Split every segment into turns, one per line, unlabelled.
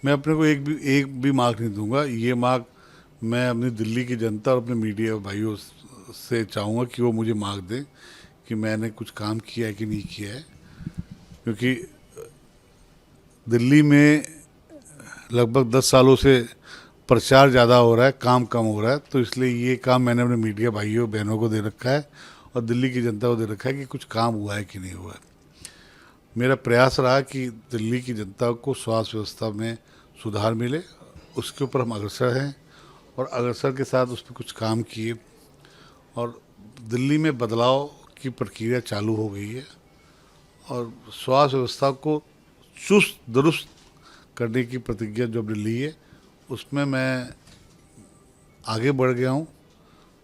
मैं अपने को एक भी मार्क नहीं दूंगा। ये मार्क मैं अपनी दिल्ली की जनता और अपने मीडिया भाइयों से चाहूँगा कि वो मुझे मार्क दें कि मैंने कुछ काम किया है कि नहीं किया है। क्योंकि दिल्ली में लगभग 10 सालों से प्रचार ज़्यादा हो रहा है, काम कम हो रहा है, तो इसलिए ये काम मैंने अपने मीडिया भाइयों बहनों को दे रखा है और दिल्ली की जनता को दे रखा है कि कुछ काम हुआ है कि नहीं हुआ है। मेरा प्रयास रहा कि दिल्ली की जनता को स्वास्थ्य व्यवस्था में सुधार मिले, उसके ऊपर हम अग्रसर हैं और अग्रसर के साथ उस पर कुछ काम किए और दिल्ली में बदलाव की प्रक्रिया चालू हो गई है और स्वास्थ्य व्यवस्था को चुस्त दुरुस्त करने की प्रतिज्ञा जो हमने ली है उसमें मैं आगे बढ़ गया हूँ।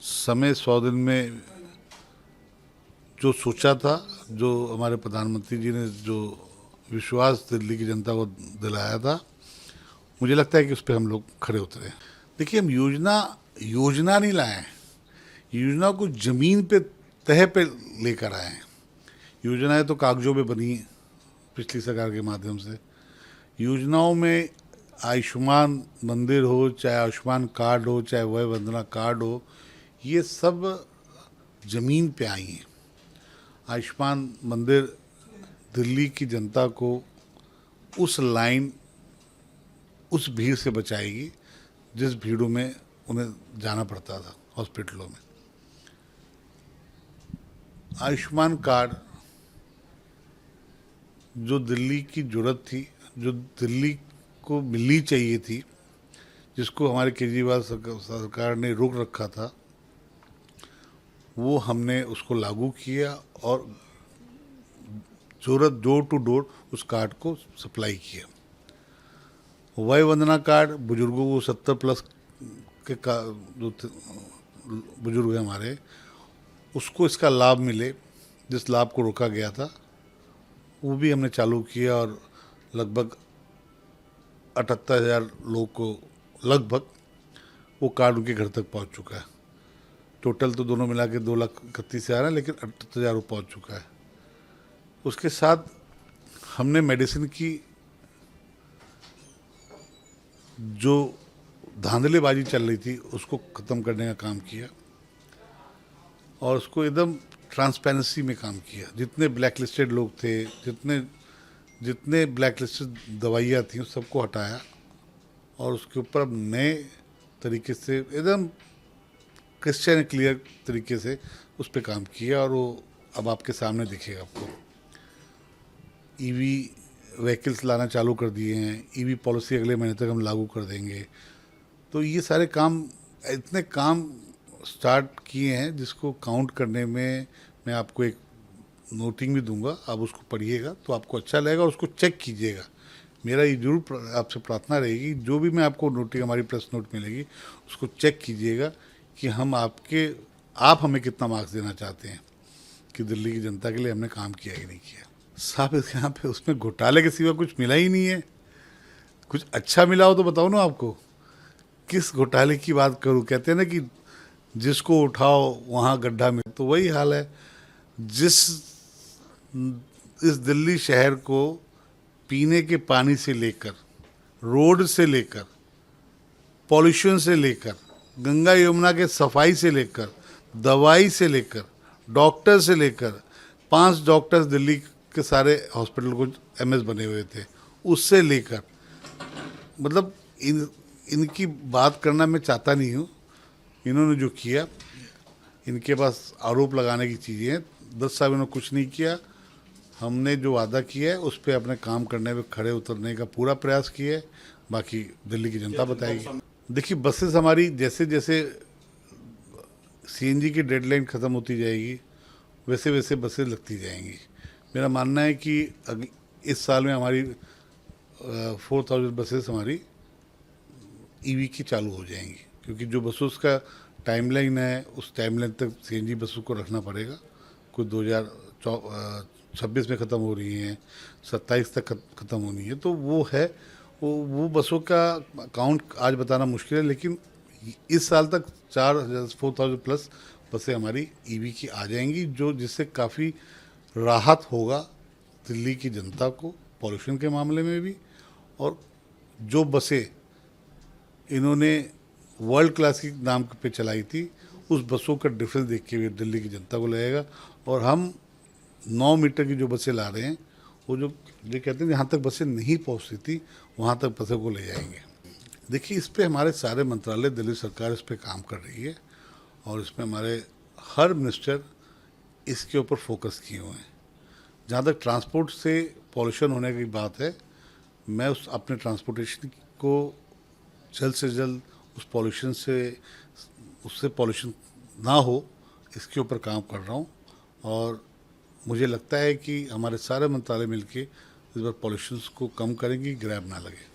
समय 100 दिन में जो सोचा था, जो हमारे प्रधानमंत्री जी ने जो विश्वास दिल्ली की जनता को दिलाया था, मुझे लगता है कि उस पर हम लोग खड़े उतरे हैं। देखिए, हम योजना योजना नहीं लाए हैं, योजना को जमीन पे तह पे लेकर आए हैं। योजनाएं तो कागजों पे बनी पिछली सरकार के माध्यम से। योजनाओं में आयुष्मान मंदिर हो, चाहे आयुष्मान कार्ड हो, चाहे वय वंदना कार्ड हो, ये सब जमीन पे आई हैं। आयुष्मान मंदिर दिल्ली की जनता को उस लाइन, उस भीड़ से बचाएगी जिस भीड़ों में उन्हें जाना पड़ता था हॉस्पिटलों में। आयुष्मान कार्ड जो दिल्ली की जरूरत थी, जो दिल्ली को मिलनी चाहिए थी, जिसको हमारे केजरीवाल सरकार ने रोक रखा था, वो हमने उसको लागू किया और जरूरत डोर टू डोर उस कार्ड को सप्लाई किया। वय वंदना कार्ड बुजुर्गों को 70 प्लस के का जो बुजुर्ग हैं हमारे, उसको इसका लाभ मिले, जिस लाभ को रोका गया था, वो भी हमने चालू किया और लगभग 78,000 लोग को लगभग वो कार्ड उनके घर तक पहुंच चुका है। टोटल तो दोनों मिला के 2,31,000 है, लेकिन 78,000 वो पहुँच चुका है। उसके साथ हमने मेडिसिन की जो धांधलेबाजी चल रही थी उसको ख़त्म करने का काम किया और उसको एकदम ट्रांसपेरेंसी में काम किया। जितने ब्लैक लिस्टेड लोग थे, जितने ब्लैक लिस्टेड दवाइयाँ थी, उस सबको हटाया और उसके ऊपर अब नए तरीके से एकदम क्रिश्चियन क्लियर तरीके से उस पर काम किया और वो अब आपके सामने दिखेगा आपको। ईवी व्हीकल्स लाना चालू कर दिए हैं, ईवी पॉलिसी अगले महीने तक हम लागू कर देंगे। तो ये सारे काम, इतने काम स्टार्ट किए हैं जिसको काउंट करने में मैं आपको एक नोटिंग भी दूंगा, आप उसको पढ़िएगा तो आपको अच्छा लगेगा और उसको चेक कीजिएगा। मेरा ये जरूर आपसे प्रार्थना रहेगी, जो भी मैं आपको नोटिंग हमारी प्रेस नोट मिलेगी उसको चेक कीजिएगा कि आप हमें कितना मार्क्स देना चाहते हैं कि दिल्ली की जनता के लिए हमने काम किया कि नहीं किया। साहब, यहाँ पे उसमें घोटाले के सिवा कुछ मिला ही नहीं है। कुछ अच्छा मिला हो तो बताओ ना आपको, किस घोटाले की बात करूँ। कहते हैं ना कि जिसको उठाओ वहाँ गड्ढा में, तो वही हाल है। इस दिल्ली शहर को पीने के पानी से लेकर, रोड से लेकर, पॉल्यूशन से लेकर, गंगा यमुना के सफाई से लेकर, दवाई से लेकर, डॉक्टर से लेकर, 5 डॉक्टर्स दिल्ली के सारे हॉस्पिटल को एमएस बने हुए थे, उससे लेकर, मतलब इनकी बात करना मैं चाहता नहीं हूँ। इन्होंने जो किया, इनके पास आरोप लगाने की चीज़ें हैं। 10 साल इन्होंने कुछ नहीं किया। हमने जो वादा किया है उस पर अपने काम करने में खड़े उतरने का पूरा प्रयास किया है। बाकी दिल्ली की जनता बताएगी। देखिए, बसेस हमारी जैसे जैसे सीएनजी की डेडलाइन ख़त्म होती जाएगी वैसे वैसे बसें लगती जाएंगी। मेरा मानना है कि इस साल में हमारी 4,000 बसेस हमारी ईवी की चालू हो जाएंगी, क्योंकि जो बसों का टाइमलाइन है उस टाइमलाइन तक सीएनजी बसों को रखना पड़ेगा। कुछ 2026 में ख़त्म हो रही हैं, 27 तक ख़त्म होनी है, तो वो है। वो बसों का काउंट आज बताना मुश्किल है, लेकिन इस साल तक 4,000 प्लस बसें हमारी ईवी की आ जाएंगी, जिससे काफ़ी राहत होगा दिल्ली की जनता को पॉल्यूशन के मामले में भी और जो बसें इन्होंने वर्ल्ड क्लास की नाम पे चलाई थी, उस बसों का डिफरेंस देख के भी दिल्ली की जनता को लगेगा। और हम 9 मीटर की जो बसें ला रहे हैं, वो जो ये कहते हैं जहाँ तक बसें नहीं पहुँचती थी वहाँ तक बसों को ले जाएंगे। देखिए, इस पे हमारे सारे मंत्रालय, दिल्ली सरकार इस पे काम कर रही है और इसमें हमारे हर मिनिस्टर इसके ऊपर फोकस किए हुए हैं। जहाँ तक ट्रांसपोर्ट से पॉल्यूशन होने की बात है, मैं उस अपने ट्रांसपोर्टेशन को जल्द से जल्द उस पॉल्यूशन से, उससे पॉल्यूशन ना हो, इसके ऊपर काम कर रहा हूँ। और मुझे लगता है कि हमारे सारे मंत्रालय मिलके इस बार पॉल्यूशन को कम करेंगे, ग्रैब ना लगे।